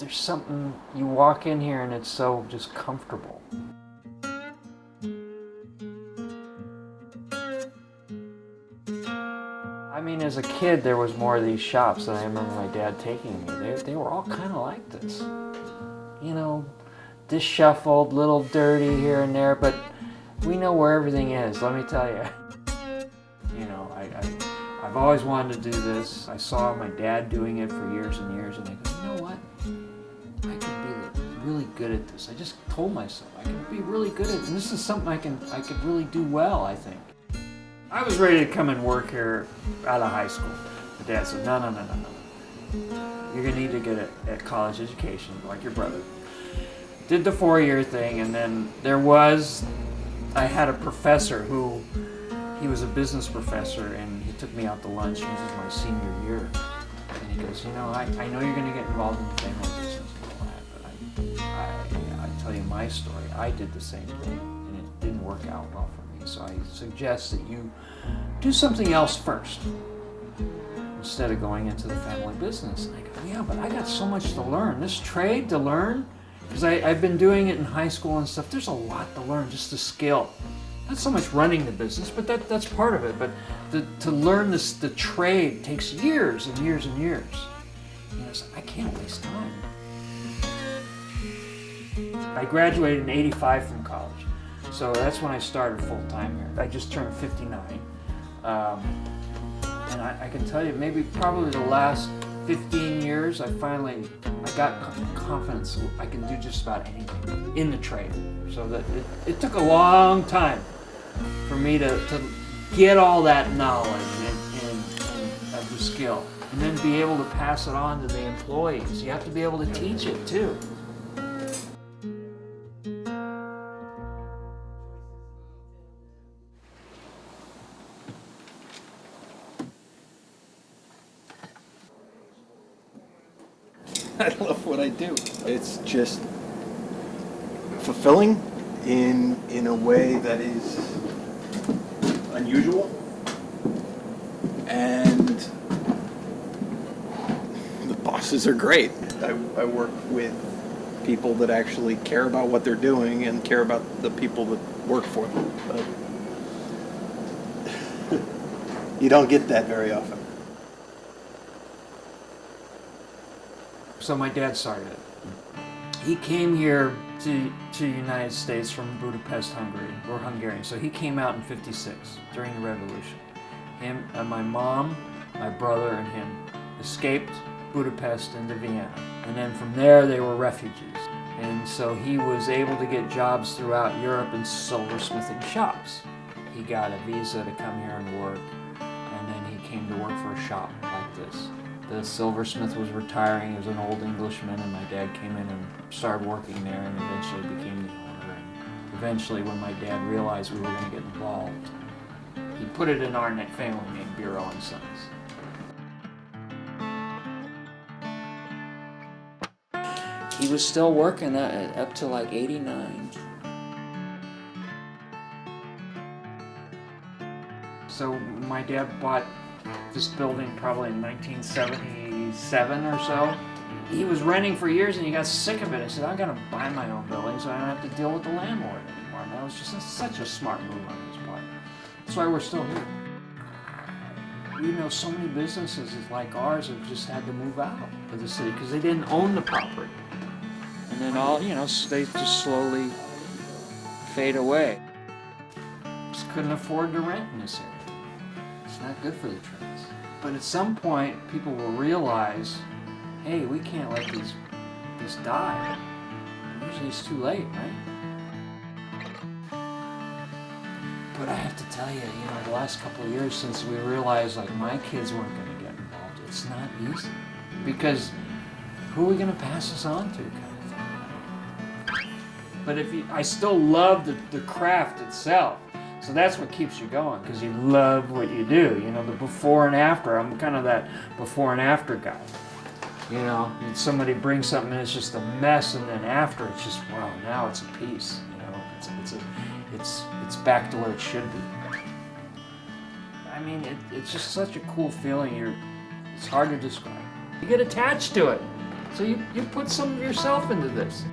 there's something, you walk in here and it's so just comfortable. I mean, as a kid, there was more of these shops, and I remember my dad taking me. They were all kind of like this. You know, disheveled, little dirty here and there, but we know where everything is, let me tell you. You know, I've always wanted to do this. I saw my dad doing it for years and years, and I go, you know what? I could be really good at this. I just told myself I could be really good at it, and this is something I could really do well, I think. I was ready to come and work here out of high school. My dad said, no. You're gonna need to get a college education, like your brother. Did the 4-year thing, and then I had a professor he was a business professor, and he took me out to lunch. This was my senior year. And he goes, you know, I know you're gonna get involved in the family business and all that, but I tell you my story. I did the same thing, and it didn't work out well for me. So I suggest that you do something else first instead of going into the family business. And I go, yeah, but I got so much to learn. This trade to learn, because I've been doing it in high school and stuff. There's a lot to learn, just the skill. Not so much running the business, but that's part of it. But to learn the trade takes years and years and years. You know, so I can't waste time. I graduated in '85 from college. So that's when I started full-time here. I just turned 59. And I can tell you, probably the last 15 years, I got confidence I can do just about anything in the trade. So that it took a long time for me to get all that knowledge and of the skill, and then be able to pass it on to the employees. You have to be able to teach it too. I love what I do. It's just fulfilling in a way that is unusual, and the bosses are great. I work with people that actually care about what they're doing and care about the people that work for them. But you don't get that very often. So my dad started it. He came here to the United States from Budapest, Hungary. We're Hungarian. So he came out in '56 during the revolution. Him and my mom, my brother, and him escaped Budapest into Vienna. And then from there they were refugees. And so he was able to get jobs throughout Europe in silversmithing shops. He got a visa to come here and work, and then he came to work for a shop like this. The silversmith was retiring. He was an old Englishman, and my dad came in and started working there, and eventually became the owner. And eventually, when my dad realized we were going to get involved, he put it in our family name, Biro Sons. He was still working up to like '89. So my dad bought this building probably in 1977 or so. He was renting for years and he got sick of it. He said, I'm gonna buy my own building so I don't have to deal with the landlord anymore. And that was just such a smart move on his part. That's why we're still here. You know, so many businesses like ours have just had to move out of the city because they didn't own the property. And then they just slowly fade away. Just couldn't afford to rent in this area. It's not good for the trades. But at some point, people will realize, hey, we can't let this die. Usually it's too late, right? But I have to tell you, the last couple of years since we realized, like, my kids weren't going to get involved, it's not easy. Because who are we going to pass this on to, kind of thing? But I still love the craft itself. So that's what keeps you going, because you love what you do. The before and after. I'm kind of that before and after guy. And somebody brings something and it's just a mess, and then after it's just, wow, now it's a piece. It's back to where it should be. I mean, it's just such a cool feeling. It's hard to describe. You get attached to it. So you put some of yourself into this.